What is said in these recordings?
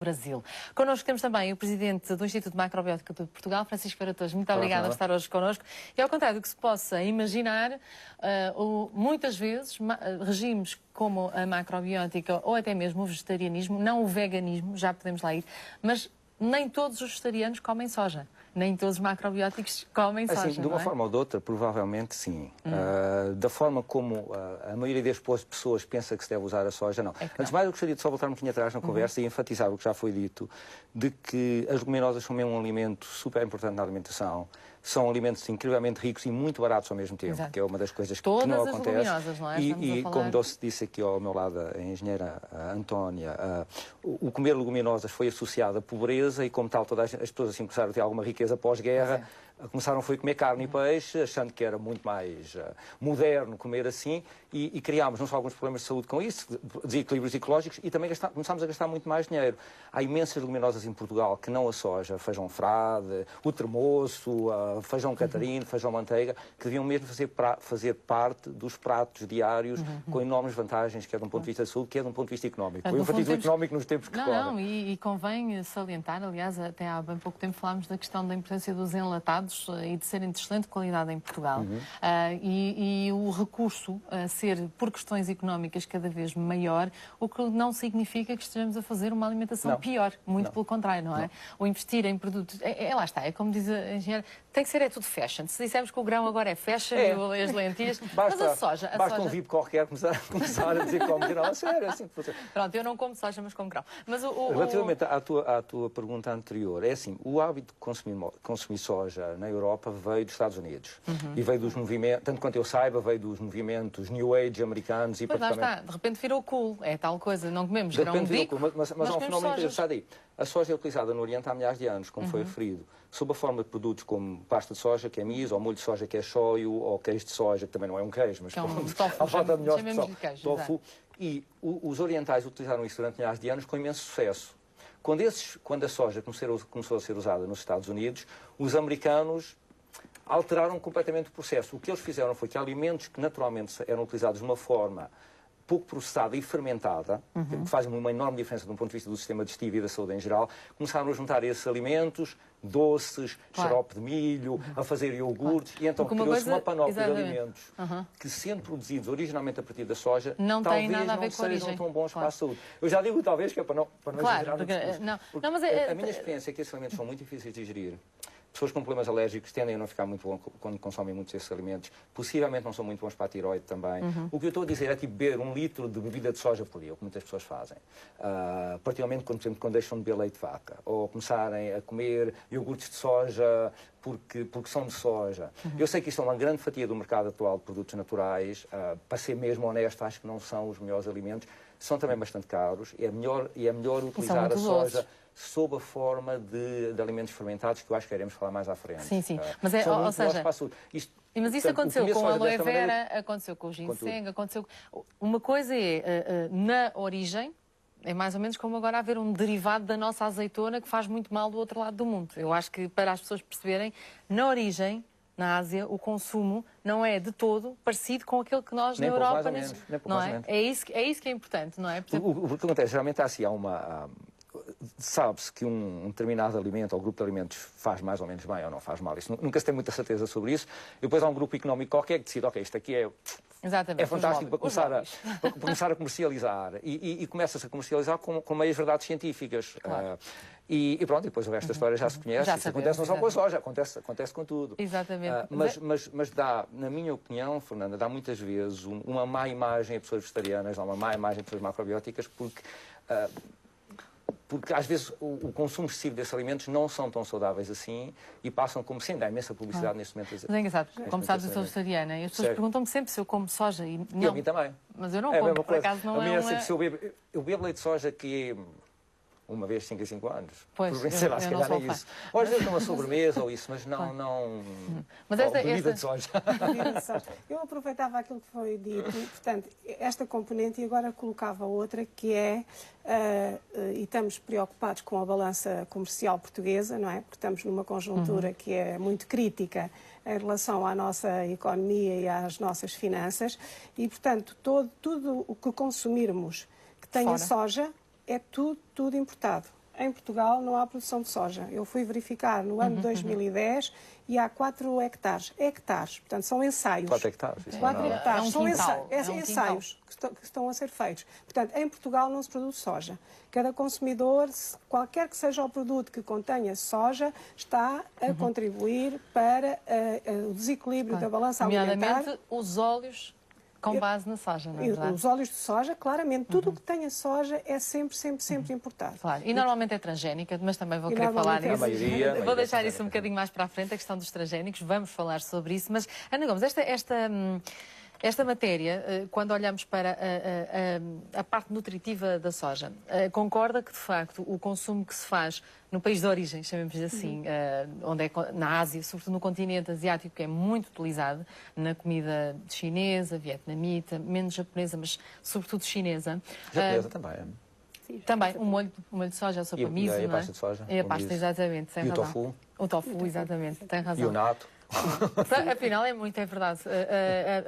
Brasil. Connosco temos também o presidente do Instituto Macrobiótica de Portugal, Francisco Feira Torres. Muito obrigada por estar hoje connosco. E ao contrário do que se possa imaginar, muitas vezes regimes como a macrobiótica ou até mesmo o vegetarianismo, não o veganismo, já podemos lá ir, mas nem todos os vegetarianos comem soja. Nem todos os macrobióticos comem soja, assim, de uma forma ou de outra, provavelmente sim. Da forma como a maioria das pessoas pensa que se deve usar a soja, não. Antes de mais, eu gostaria de só voltar um bocadinho atrás na conversa e enfatizar o que já foi dito, de que as leguminosas são mesmo um alimento super importante na alimentação. São alimentos incrivelmente ricos e muito baratos ao mesmo tempo, Exato. Que é uma das coisas Todas que não as acontece. leguminosas, não é? E como disse aqui ao meu lado a engenheira Antónia, o comer leguminosas foi associado à pobreza e, como tal, todas as pessoas assim começaram a ter alguma riqueza pós-guerra. Começaram a comer carne e peixe, achando que era muito mais moderno comer assim, e criámos não só alguns problemas de saúde com isso, desequilíbrios ecológicos, e também começámos a gastar muito mais dinheiro. Há imensas leguminosas em Portugal que não a soja, feijão frade, o tremoço, feijão catarino, feijão manteiga, que deviam mesmo fazer parte dos pratos diários, com enormes vantagens, quer de um ponto de vista de saúde, quer de um ponto de vista económico. Eu enfatizo o económico nos tempos que correm. E convém salientar, aliás, até há bem pouco tempo falámos da questão da importância dos enlatados e de serem de excelente qualidade em Portugal. E o recurso a ser, por questões económicas, cada vez maior, o que não significa que estejamos a fazer uma alimentação pior. Muito pelo contrário, não é? O investir em produtos... Lá está, é como diz a engenheira, tem que ser tudo fashion. Se dissermos que o grão agora é fashion e as lentilhas... Mas a soja... Basta um VIP qualquer começar a dizer como não, a sério, assim. Pronto, eu não como soja, mas como grão. Mas relativamente à tua pergunta anterior, é assim, o hábito de consumir soja na Europa veio dos Estados Unidos. E veio dos movimentos, tanto quanto eu saiba, veio dos movimentos New Age americanos. Pois lá está, de repente virou cool, é tal coisa, não comemos grão de bico, mas há um fenómeno interessante aí. A soja é utilizada no Oriente há milhares de anos, como foi referido, sob a forma de produtos como pasta de soja, que é miso, ou molho de soja, que é shoyu, ou queijo de soja, que também não é um queijo, mas há falta de melhor tofu. E os orientais utilizaram isso durante milhares de anos com imenso sucesso. Quando a soja começou a ser usada nos Estados Unidos, os americanos alteraram completamente o processo. O que eles fizeram foi que alimentos que naturalmente eram utilizados de uma forma pouco processada e fermentada, que faz uma enorme diferença de um ponto de vista do sistema digestivo e da saúde em geral, começaram a juntar esses alimentos, doces, xarope de milho, a fazer iogurtes, e então criou-se uma panóplia de alimentos que, sendo produzidos originalmente a partir da soja, talvez não sejam tão bons para a saúde. Eu já digo talvez, que é para não exagerar no discurso. A minha experiência é que esses alimentos são muito difíceis de digerir. Pessoas com problemas alérgicos tendem a não ficar muito bom quando consomem muitos desses alimentos. Possivelmente não são muito bons para a tiroide também. O que eu estou a dizer é tipo beber 1 litro de bebida de soja por dia, o que muitas pessoas fazem. Particularmente, por exemplo, quando deixam de beber leite de vaca. Ou começarem a comer iogurtes de soja porque são de soja. Eu sei que isto é uma grande fatia do mercado atual de produtos naturais. Para ser mesmo honesto, acho que não são os melhores alimentos. São também bastante caros. É melhor utilizar a soja sob a forma de alimentos fermentados, que eu acho que iremos falar mais à frente. Sim. Mas ou seja, mas isso aconteceu com a aloe vera, aconteceu com o ginseng, aconteceu... Uma coisa é, na origem, é mais ou menos como agora haver um derivado da nossa azeitona que faz muito mal do outro lado do mundo. Eu acho que, para as pessoas perceberem, na origem, na Ásia, o consumo não é de todo parecido com aquele que nós na Europa... Não é? É isso que é importante, não é? O que acontece, geralmente há assim, sabe-se que um determinado alimento ou grupo de alimentos faz mais ou menos bem ou não faz mal. Isso, nunca se tem muita certeza sobre isso. E depois há um grupo económico qualquer que decide, ok, isto aqui é fantástico para começar a comercializar. E começa-se a comercializar com meias verdades científicas. E pronto, e depois o resto da história já se conhece. Isso acontece não só com a soja, acontece com tudo. Exatamente. Mas dá, na minha opinião, Fernanda, dá muitas vezes uma má imagem a pessoas vegetarianas, uma má imagem a pessoas macrobióticas, porque às vezes o consumo excessivo desses alimentos não são tão saudáveis assim e passam como sendo. Há imensa publicidade neste momento. Mas é engraçado, como sabes, eu sou vegetariana e as pessoas perguntam-me sempre se eu como soja e não. E a mim também. Mas eu não como, por acaso não é uma... Eu bebo leite de soja que uma vez 5 a 5 anos. Pois, sei lá, se calhar é isso. Ou às vezes uma sobremesa ou isso, mas não... Mas bebida de soja. Eu aproveitava aquilo que foi dito, portanto, esta componente e agora colocava outra que é, e estamos preocupados com a balança comercial portuguesa, não é? Porque estamos numa conjuntura que é muito crítica em relação à nossa economia e às nossas finanças e, portanto, tudo o que consumirmos que tenha soja é tudo importado. em Portugal não há produção de soja. Eu fui verificar no ano de 2010 e há 4 hectares. Hectares, portanto, são ensaios. 4 hectares. 4 hectares. É um São quintal. ensaios que estão a ser feitos. Portanto, em Portugal não se produz soja. Cada consumidor, qualquer que seja o produto que contenha soja, está a contribuir para o desequilíbrio da balança alimentar. Nomeadamente os óleos com base na soja, não é verdade? Os óleos de soja, claramente, tudo o que tenha soja é sempre importado. Claro. E normalmente é transgénica, mas também vou E querer falar normalmente é nisso. a maioria Vou deixar é isso um bocadinho mais para a frente, a questão dos transgénicos, vamos falar sobre isso. Mas, Ana Gomes, esta matéria, quando olhamos para a parte nutritiva da soja, concorda que, de facto, o consumo que se faz no país de origem, chamemos assim, onde é na Ásia, sobretudo no continente asiático, que é muito utilizado na comida chinesa, vietnamita, menos japonesa, mas sobretudo chinesa. Japonesa também. Sim, Também, o molho de soja, a sopa miso, a não é? pasta de soja. É a o pasta, miso. exatamente. Tem E o razão. tofu. O tofu, exatamente, tem razão. E o nato. Afinal, é verdade.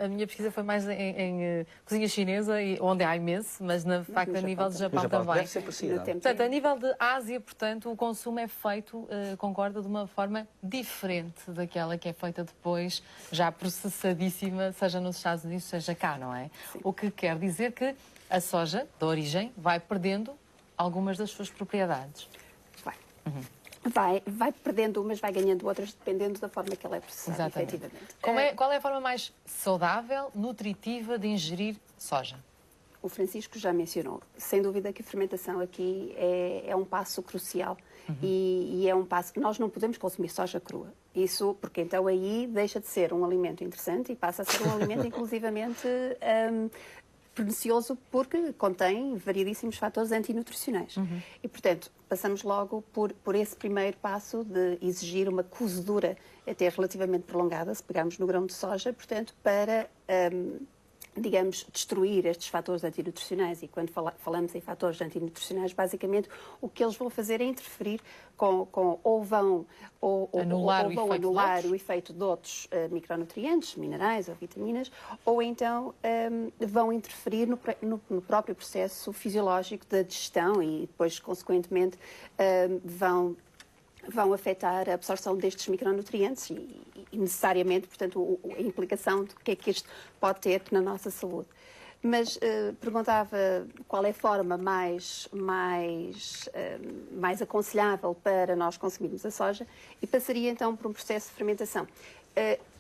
A minha pesquisa foi mais em cozinha chinesa, onde há imenso, mas, de facto, a nível de Japão também. Deve ser parecida. Portanto, a nível de Ásia, portanto, o consumo é feito, concorda, de uma forma diferente daquela que é feita depois, já processadíssima, seja nos Estados Unidos, seja cá, não é? Sim. O que quer dizer que a soja, da origem, vai perdendo algumas das suas propriedades. Vai. Vai perdendo umas, vai ganhando outras, dependendo da forma que ela é processada, efetivamente. Qual é a forma mais saudável, nutritiva de ingerir soja? O Francisco já mencionou. Sem dúvida que a fermentação aqui é um passo crucial e é um passo que nós não podemos consumir soja crua. Isso porque então aí deixa de ser um alimento interessante e passa a ser um alimento inclusivamente pernicioso porque contém variedíssimos fatores antinutricionais. E, portanto, passamos logo por esse primeiro passo de exigir uma cozedura até relativamente prolongada, se pegarmos no grão de soja, portanto, para, digamos, destruir estes fatores antinutricionais. E quando falamos em fatores antinutricionais, basicamente, o que eles vão fazer é interferir ou vão anular o efeito de outros micronutrientes, minerais ou vitaminas, ou então vão interferir no próprio processo fisiológico da digestão e depois, consequentemente, vão afetar a absorção destes micronutrientes e necessariamente, portanto, a implicação do que é que isto pode ter na nossa saúde. Mas perguntava qual é a forma mais aconselhável para nós consumirmos a soja e passaria então por um processo de fermentação.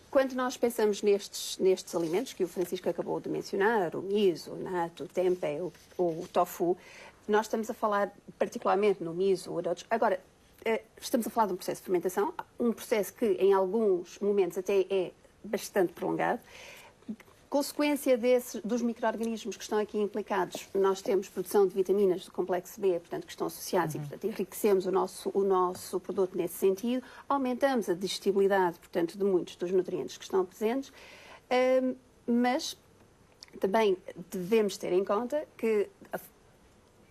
Quando nós pensamos nestes alimentos que o Francisco acabou de mencionar, o miso, o nato, o tempeh, o tofu, nós estamos a falar particularmente no miso, agora, estamos a falar de um processo de fermentação, um processo que em alguns momentos até é bastante prolongado. Consequência dos micro-organismos que estão aqui implicados, nós temos produção de vitaminas do complexo B, portanto, que estão associados e, portanto, enriquecemos o nosso produto nesse sentido, aumentamos a digestibilidade, portanto, de muitos dos nutrientes que estão presentes, mas também devemos ter em conta que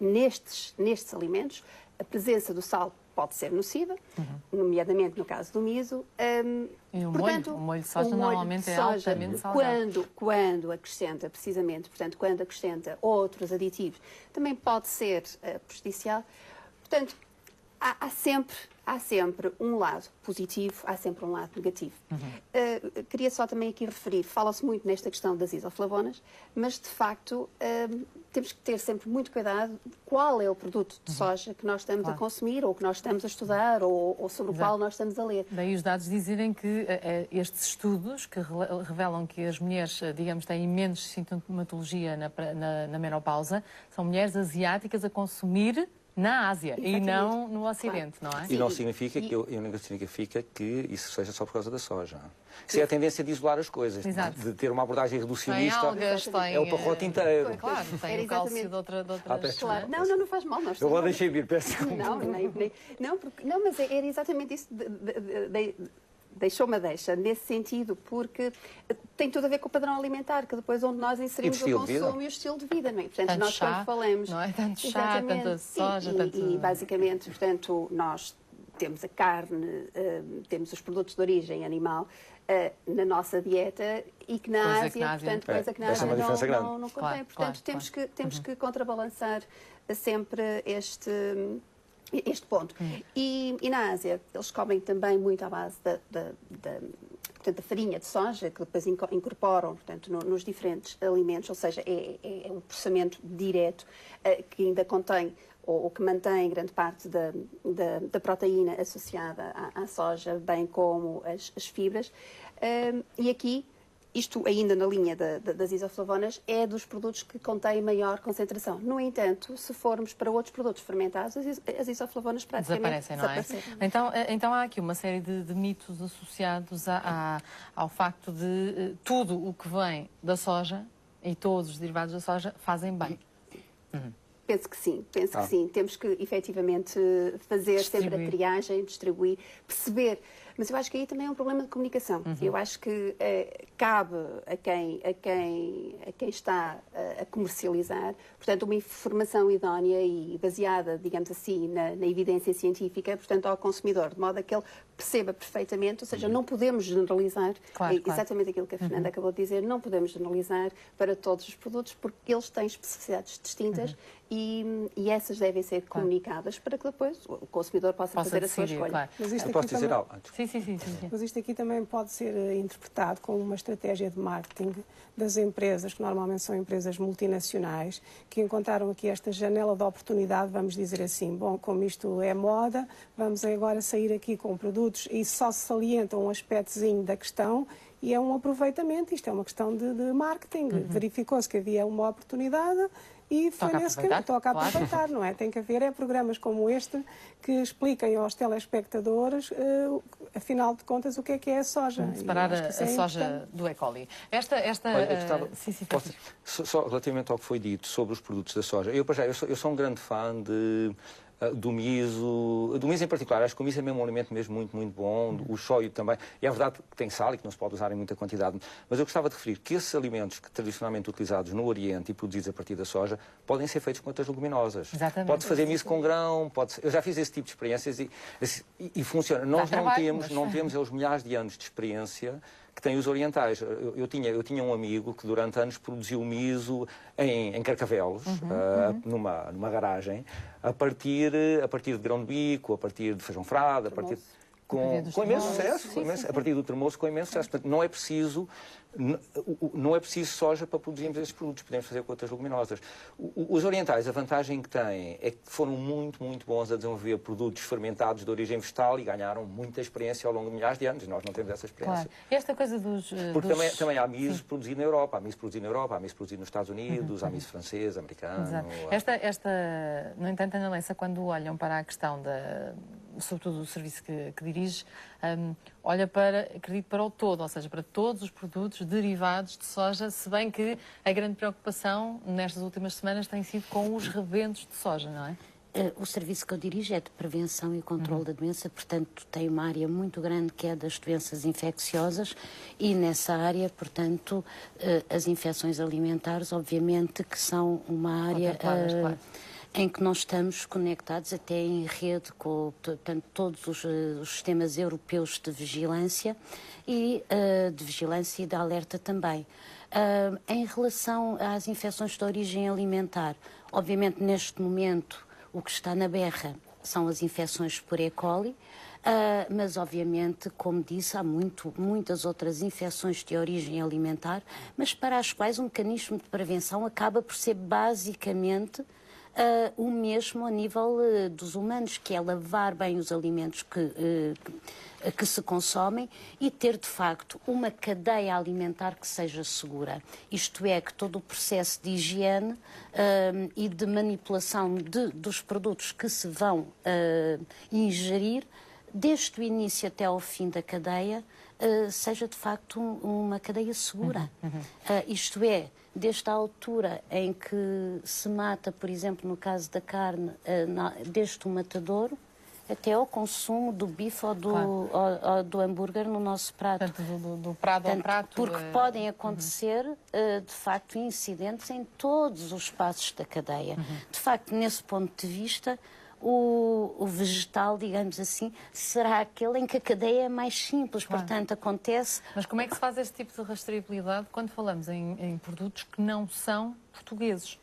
nestes alimentos a presença do sal pode ser nociva, nomeadamente no caso do miso. E o portanto, molho de soja normalmente é altamente salgado. Quando acrescenta, precisamente, portanto, quando acrescenta outros aditivos, também pode ser prejudicial. Portanto, há sempre um lado positivo, há sempre um lado negativo. Queria só também aqui referir, fala-se muito nesta questão das isoflavonas, mas de facto temos que ter sempre muito cuidado qual é o produto de soja que nós estamos a consumir, ou que nós estamos a estudar, ou sobre o qual nós estamos a ler. Daí os dados dizerem que estes estudos que revelam que as mulheres, digamos, têm menos sintomatologia na menopausa, são mulheres asiáticas a consumir na Ásia e não no Ocidente, não é? E não significa que isso seja só por causa da soja. Isso é a tendência de isolar as coisas, de ter uma abordagem reducionista. É o pacote inteiro. Claro, tem o cálcio de outra claro. Não faz mal. Eu agora deixei vir, peço Não, mas era exatamente isso. Deixou-me a deixa, nesse sentido, porque tem tudo a ver com o padrão alimentar, que depois onde nós inserimos o consumo e o estilo de vida, não é? Portanto, tanto nós chá, quando falamos... não é? Tanto chá, tanta soja, e basicamente, portanto, nós temos a carne, temos os produtos de origem animal na nossa dieta e que na Ásia, portanto, coisa que na Ásia não contém. Portanto, temos que contrabalançar sempre este ponto. E na Ásia, eles comem também muito à base portanto, da farinha de soja, que depois incorporam, portanto, nos diferentes alimentos, ou seja, é um processamento direto que ainda contém ou que mantém grande parte da proteína associada à soja, bem como as fibras. E aqui, isto ainda na linha das isoflavonas, é dos produtos que contêm maior concentração. No entanto, se formos para outros produtos fermentados, as isoflavonas praticamente desaparecem, não é? Então há aqui uma série de mitos associados ao facto de tudo o que vem da soja e todos os derivados da soja fazem bem. Penso que sim, que sim. Temos que, efetivamente, fazer sempre a triagem, distribuir, perceber. Mas eu acho que aí também é um problema de comunicação. Eu acho que cabe a quem está a comercializar, portanto, uma informação idónea e baseada, digamos assim, na evidência científica, portanto, ao consumidor, de modo a que ele perceba perfeitamente, ou seja, não podemos generalizar, exatamente aquilo que a Fernanda acabou de dizer, não podemos generalizar para todos os produtos, porque eles têm especificidades distintas e essas devem ser comunicadas para que depois o consumidor possa fazer decidir, a sua escolha. Claro. Mas isto Eu posso dizer também... algo? Sim. Mas isto aqui também pode ser interpretado como uma estratégia de marketing das empresas, que normalmente são empresas multinacionais, que encontraram aqui esta janela de oportunidade, vamos dizer assim, bom, como isto é moda, vamos agora sair aqui com produtos e só se salienta um aspectozinho da questão e é um aproveitamento, isto é uma questão de marketing. Verificou-se que havia uma oportunidade e foi nesse que toca aproveitar, não é? Tem que haver programas como este que expliquem aos telespectadores, afinal de contas, o que é a soja. Separar a soja do E. coli. Só relativamente ao que foi dito sobre os produtos da soja, eu sou um grande fã do miso em particular. Acho que o miso é mesmo um alimento mesmo muito, muito bom, o shoyu também. E é verdade que tem sal e que não se pode usar em muita quantidade, mas eu gostava de referir que esses alimentos que tradicionalmente utilizados no Oriente e produzidos a partir da soja podem ser feitos com outras leguminosas. Exatamente. Pode-se fazer miso com grão, eu já fiz esse tipo de experiências e funciona. Nós não temos os milhares de anos de experiência que têm os orientais. Eu tinha um amigo que durante anos produziu miso em Carcavelos, numa garagem, a partir de grão de bico, a partir de feijão frado, com imenso sucesso, a partir do termoço, com imenso sucesso. Portanto, não é preciso soja para produzirmos esses produtos, podemos fazer com outras leguminosas. Os orientais, a vantagem que têm é que foram muito, muito bons a desenvolver produtos fermentados de origem vegetal e ganharam muita experiência ao longo de milhares de anos. Nós não temos essa experiência. Claro. E esta coisa dos... Porque também há miso produzido na Europa, há miso produzido nos Estados Unidos, há miso francês, americano... Exato. No entanto, Ana Leça, quando olham para a questão sobretudo do serviço que dirige, olha acredito, para o todo, ou seja, para todos os produtos derivados de soja, se bem que a grande preocupação nestas últimas semanas tem sido com os rebentos de soja, não é? O serviço que eu dirijo é de prevenção e controle da doença, portanto, tem uma área muito grande que é das doenças infecciosas e nessa área, portanto, as infecções alimentares, obviamente, que são uma área... em que nós estamos conectados até em rede com todos os sistemas europeus de vigilância e de alerta também. Em relação às infecções de origem alimentar, obviamente neste momento o que está na berra são as infecções por E. coli, mas obviamente, como disse, há muitas outras infecções de origem alimentar, mas para as quais o mecanismo de prevenção acaba por ser basicamente o mesmo a nível dos humanos, que é lavar bem os alimentos que se consomem e ter, de facto, uma cadeia alimentar que seja segura. Isto é, que todo o processo de higiene e de manipulação dos produtos que se vão ingerir, desde o início até ao fim da cadeia, seja, de facto, uma cadeia segura. Isto é, desde a altura em que se mata, por exemplo, no caso da carne, desde o matadouro, até ao consumo do bife ou do hambúrguer no nosso prato. Portanto, do prato ao prato. Porque podem acontecer, de facto, incidentes em todos os passos da cadeia. De facto, nesse ponto de vista, o vegetal, digamos assim, será aquele em que a cadeia é mais simples, portanto, acontece... Mas como é que se faz este tipo de rastreabilidade quando falamos em produtos que não são portugueses?